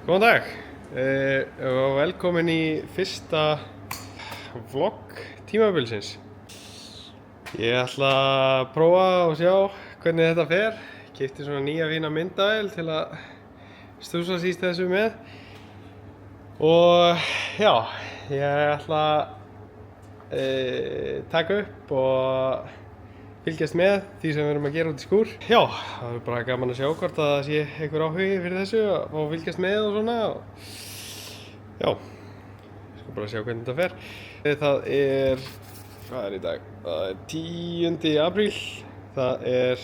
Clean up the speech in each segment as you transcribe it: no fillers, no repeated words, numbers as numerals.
Góðan dag og velkomin í fyrsta vlogg tímabilsins. Ég ætla að prófa og sjá hvernig þetta fer. Keypti svona nýja fína myndavél til að stúsa síst þessu með. Og já, ég ætla að taka upp og fylgjast með því sem við erum að gera út í skúr. Já, það er bara gaman að sjá hvort að það sé einhver áhugi fyrir þessu og fylgjast með og svona. Já, ég skal bara sjá hvernig þetta fer. Það er, hvað er í dag? Það er 10. apríl. Það er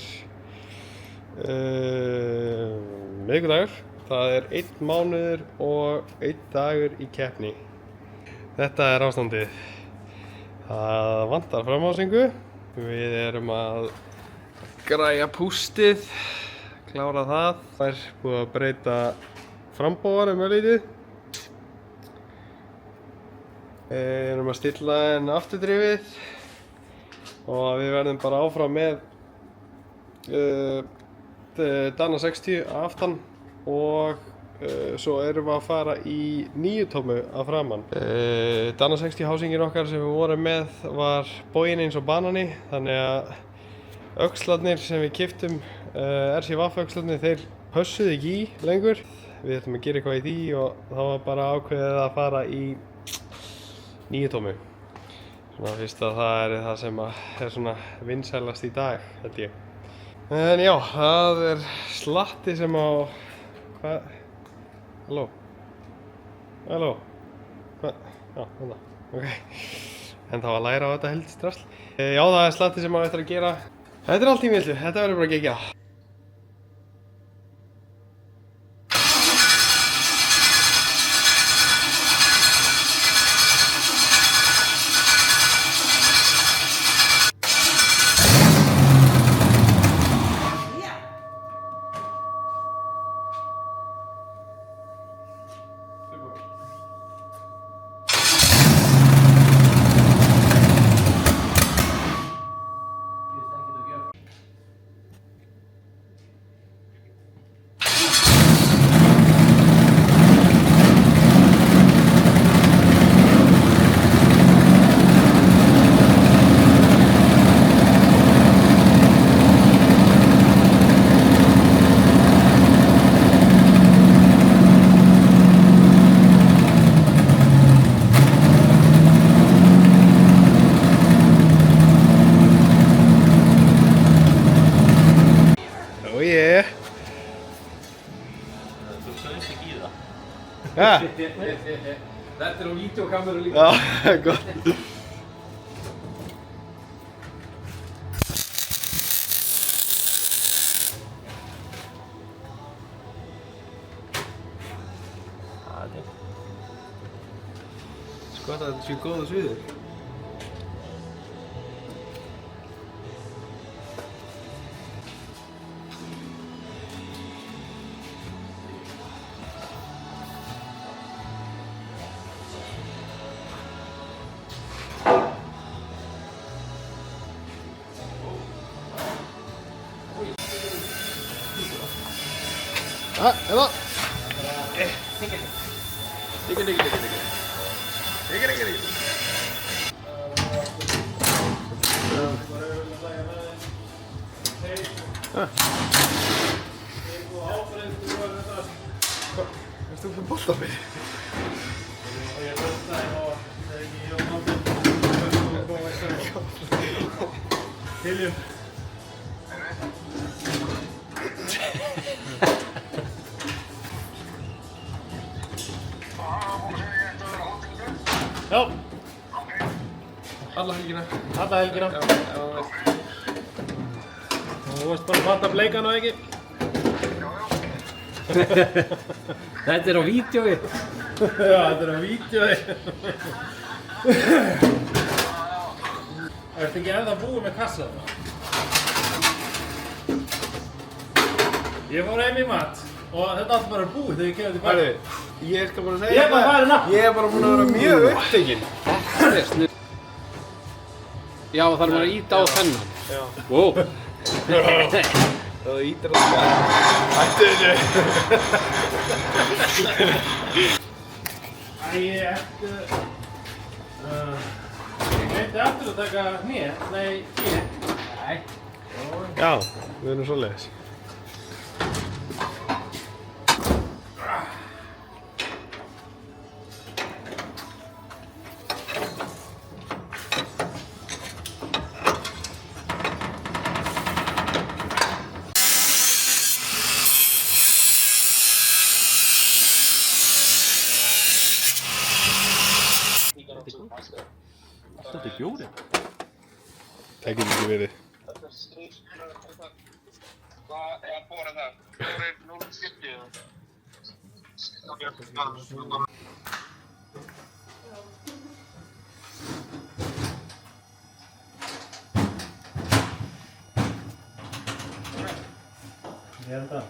miðvikudagur. Það er 1 mánuður og 1 dagur í keppni. Þetta er ástandið. Það vantar framhásingu. Við erum að græja pústið, klára það. Það er búið að breyta frambóðar örlítið. Við erum að stilla afturdrifið og við verðum bara áfram með Dana 60 aftan og svo erum við að fara í 9 tómu að framan. Dana 60 hásingin okkar sem við vorum með var boginn eins og banani, þannig að öxlarnir sem við keyptum, RC-Waff öxlarnir, þeir pössuðu ekki í lengur. Við ætlum að gera eitthvað í því og það var bara ákveðið að fara í 9 tómu. Svona fyrst að það er það sem er svona vinsælast í dag, held ég. En já, það er slatti sem á... Hvað? Halló? Halló? Hvað? Já, þarna. Ok. En það var að læra á þetta heldur strafsl. Já, það er slatti sem maður ætlar að gera. Þetta er allt í milli. Þetta verður bara geggjað. Ja. Þetta er á vídeokameru líka. Já, gott. Sko þetta sé góða sviður. Eða? Digga. Erstu með bolta fyrir? Hiljum. Já. Alla helgina. Alla helgina. Já. Þú varst bara að fatta bleikan og ekki? Þetta er á vídeói. Já, þetta er á vídeói. Ertu ekki ennþá búið með kassa þarna? Ég fór heim í mat og þetta allt bara búið þegar ég kemur tilbaka. Ég skal bara segja Ég er bara farin aftur. Ég er bara búinn að vera mjög upptekinn. Þetta er snuð. Já, það er maður að íta á þennan. Já. Wow. Það ítir að það. Hættu þessu. ertu... Ég gleymdi aftur að taka hnið. Nei, hnið. Nei. Já, við erum svoleiðis. Þetta er bjórinn. Það getur ekki verið. Hvað er að bóra það? Bjórinn 0,70. Ég held það.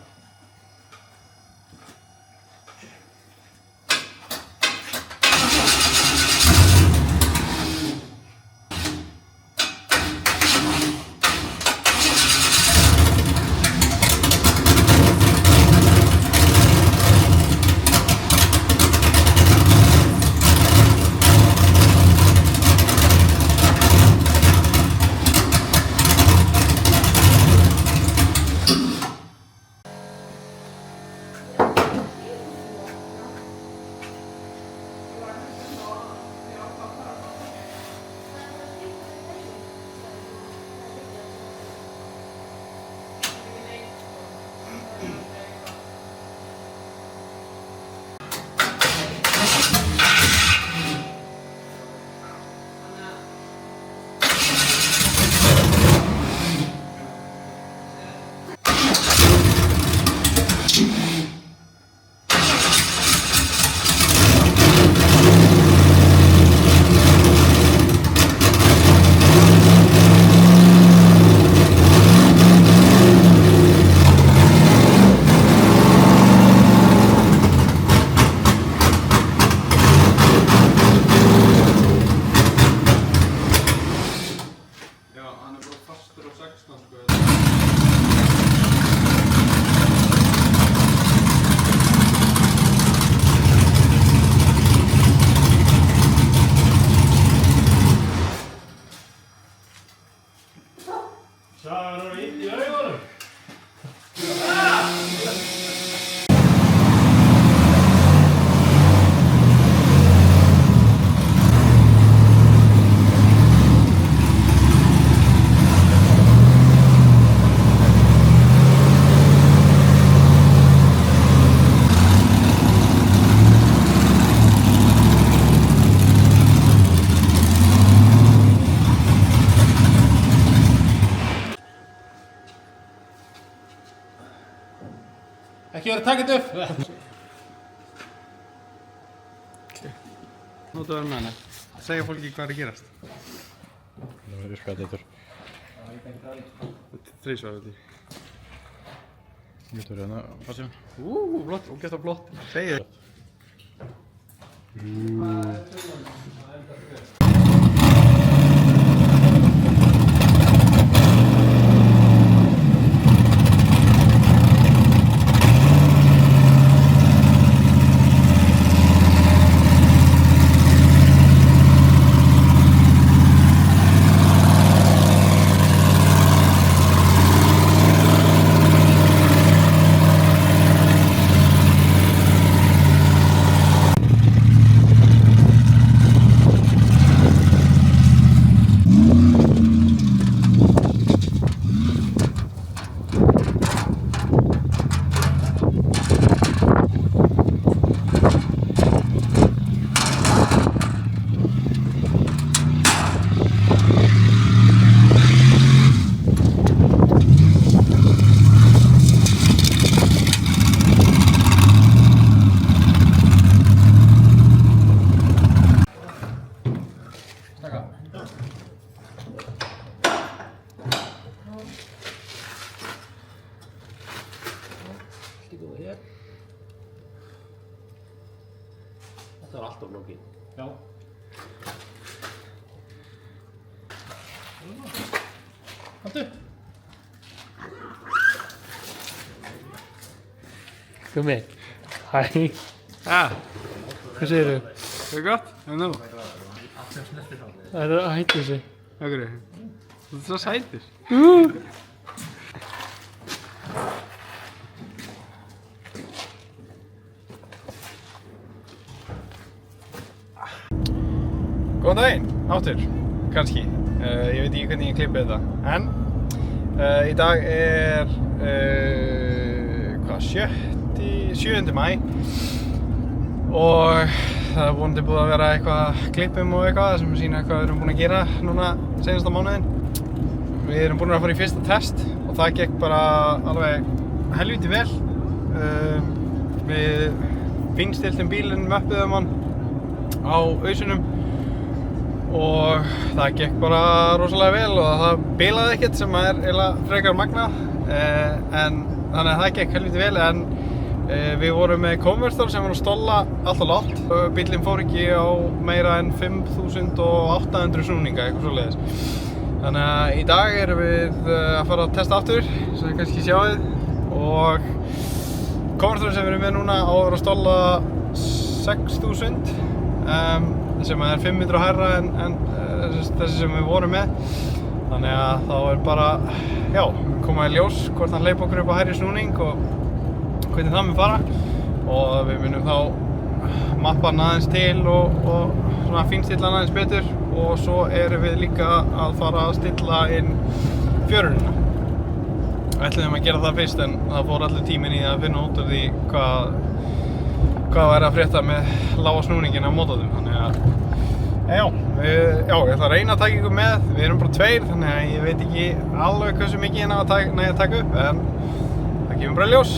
Sagan er inn í augunum. Ekki verið að taka þetta upp. Notaðu með henni. Segja fólki hvað er að gerast. Það verður spjallið Þrísvar veit ég. Getur hérna, passjum. Flott, og geta flott. Segja. Þetta var alltaf flókið. Já. Komdu. Gummi, Hæ. Hvað segirðu? Það er gott? Nú. Það hættir sig. Okkur. Þú ert svo sætur. Góðan daginn, áttur, kannski. Ég veit ekki hvernig ég klippi þetta. En í dag er 7. maí og það er vonandi búið að vera eitthvað klippum og eitthvað sem sýna hvað við erum búin að gera núna seinasta mánuðinn. Við erum búin að fara í fyrsta test og það gekk bara alveg helviti vel. Við finstiltum bílinn, möppuðum hann á ausunum og það gekk bara rosalega vel og það bilaði ekkert sem er eiginlega frekar magnað. Þannig að það gekk helviti vel en við vorum með konvertor sem var að stolla allt og lágt. Bíllinn fór ekki á meira en 5.800 snúninga, eitthvað svoleiðis. Þannig að í dag erum við að fara að testa aftur, sem þið kannski sjáið. Og konvertorinn sem við erum með núna á að vera að stolla 6.000, sem er 500 hærra en þessi sem við vorum með. Þannig að þá er bara, já, koma í ljós hvort hann hleypa okkur upp á hærri snúning og hvernig það mun fara og við munum þá mappa hann aðeins til og svona fínstilla hann aðeins betur og svo erum við líka að fara að stilla inn fjörunina. Ætluðum að gera það fyrst en það fór allir tíminn í að finna út úr því hvað væri að frétta með lága snúningin á mótornum. Þannig að ég ætla að reyna að taka ykkur með. Við erum bara 2 þannig að ég veit ekki alveg hversu mikið ég næði að taka upp en það kemur bara í ljós.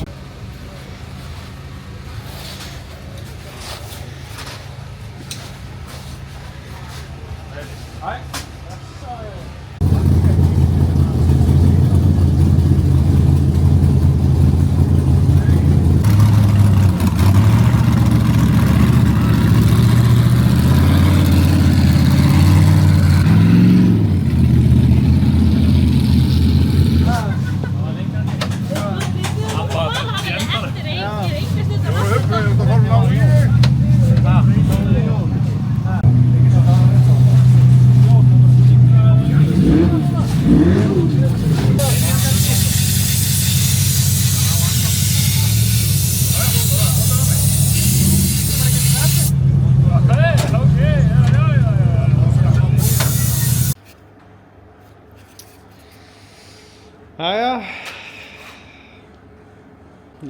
Jæja,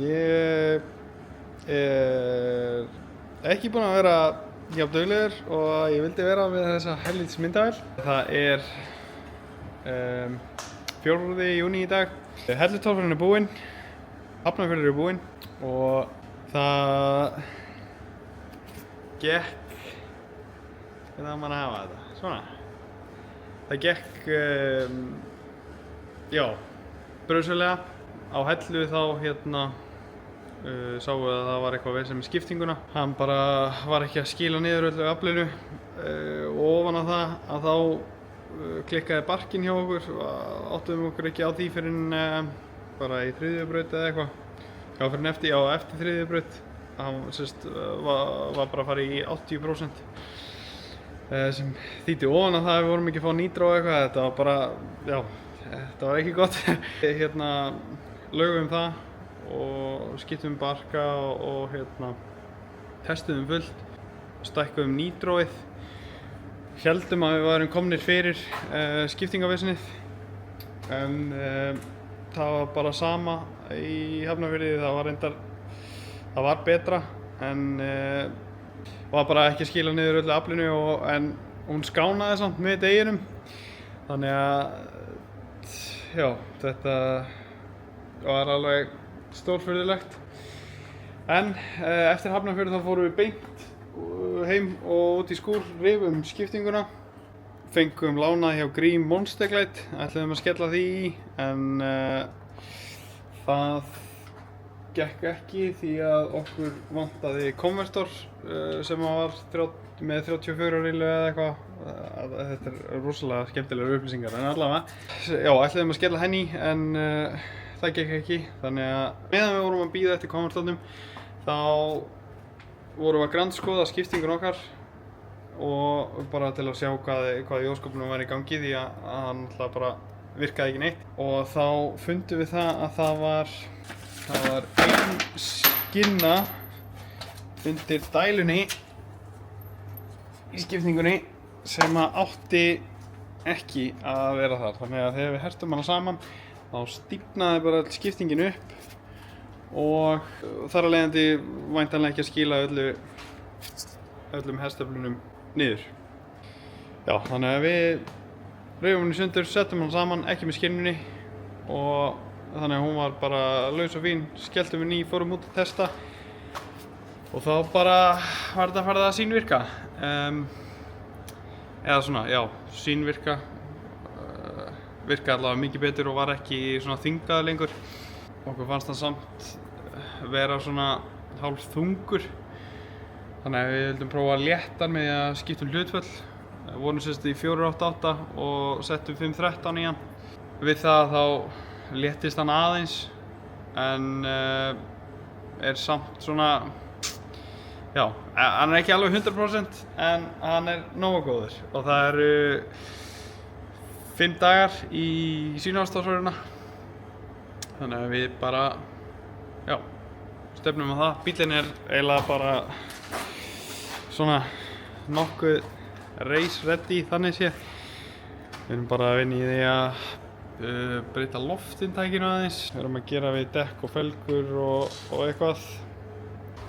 ég er ekki búinn að vera jafn duglegur og ég vildi vera með þessa helvítis myndavél. Það er 4. júní í dag. Hellutorfurinn er búinn, Hafnarfjörður er búinn og það gekk, hvernig á maður að hafa þetta, svona. Það gekk, já, bröðsölega. Á Hellu þá sáu við að það var eitthvað vesen með skiptinguna. Hann bara var ekki að skila niður öllu aflinu og ofan á það að þá klikkaði barkinn hjá okkur. Áttuðum okkur ekki á því fyrir bara í 3. braut eða eitthvað. Já, eftir 3. braut. Hann var bara að fara í 80% sem þýddi ofan á það að við vorum ekki að fá nýtró eitthvað. Þetta var bara, já, þetta var ekki gott. Lögum það og skiptum barka og testuðum fullt, stækkuðum nýtróið, héldum að við værum komnir fyrir skiptingavesenið en það var bara sama í Hafnarfirði. Það var betra en var bara ekki að skila niður öllu aflinu en hún skánaði samt með deginum. Þannig að já, þetta var alveg stórfurðulegt. En eftir Hafnarfjörð þá fórum við beint heim og út í skúr, rifum skiptinguna, fengum lánað hjá Grím Monsterglide, ætluðum að skella því í en það gekk ekki því að okkur vantaði konvertor sem var með 34 rílu eða eitthvað. Þetta er rosalega skemmtilegar upplýsingar en allavega. Já, ætluðum að skella henni en það gekk ekki. Þannig að meðan við vorum að bíða eftir konvertornum þá vorum við að grandskoða skiptingun okkar og bara til að sjá hvað í ósköpunum var í gangi því að hann alltaf bara virkaði ekki neitt. Og þá fundum við það að það var ein skinna undir dælunni í skiptingunni sem að átti ekki að vera þar. Þannig að þegar við hertum hana saman þá stífnaði bara skiptingin upp og þar af leiðandi væntanlega ekki að skila öllum hestöflunum niður. Já, þannig að við reifum henni sundur, settum hann saman, ekki með skinnunni og þannig að hún var bara laus og fín. Skelltum við ný, fórum út að testa og þá bara var þetta farið að sýnvirka. Eða svona, já, sýnvirka. Virkaði allavega mikið betur og var ekki svona þyngaður lengur. Okkur fannst það samt vera svona hálf þungur. Þannig að við vildum prófa að létta hann með að skipta hlutföll. Við vorum sérst í 488 og settum 513 í hann. Við það þá léttist hann aðeins en er samt svona, já, hann er ekki alveg 100% en hann er nógu góður. Og það eru 5 dagar í sýnaástafsvöruna. Þannig að við bara, já, stefnum á það. Bíllinn er eiginlega bara svona nokkuð race ready þannig sé. Við erum bara að vinna í því að breyta loftinntækinu aðeins. Við erum að gera við dekk og felgur og eitthvað.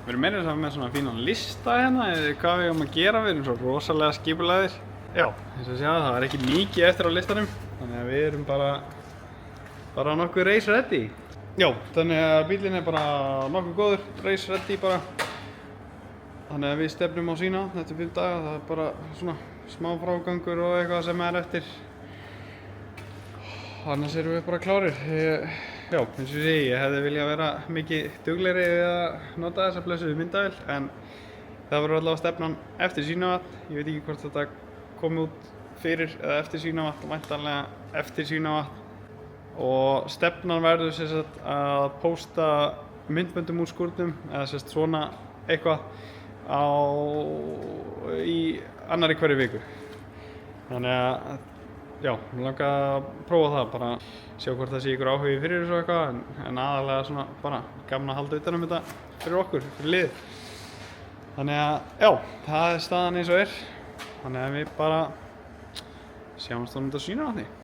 Við erum meira saman með svona fínan lista hérna eða hvað við erum að gera. Við erum svo rosalega skipulagðir. Já, eins og sjá, það var ekki mikið eftir á listanum. Þannig að við erum bara nokkuð race ready. Já, þannig að bílinn er bara nokkuð góður, race ready bara. Þannig að við stefnum á sína eftir 5 daga. Það er bara svona smá frágangur og eitthvað sem er eftir. Annars erum við bara klárir. Já, eins og ég hefði viljað vera mikið duglegri við að nota þessa blessuðu myndavél en það verður allavega stefnan eftir Svínavatn. Ég veit ekki hvort þetta komi út fyrir eða eftir Svínavatn, væntanlega eftir Svínavatn. Og stefnan verður sem sagt að pósta myndböndum úr skúrnum eða sem sagt svona eitthvað í annarri hverju viku. Þannig að, já, mér langar að prófa það, bara sjá hvort það sé ykkur áhugi fyrir þessu eitthvað en aðalega svona bara gaman að halda utan um þetta fyrir okkur, fyrir liðið. Þannig að, já, það er staðan eins og er. Þannig að við bara sjáumst á Svínavatni.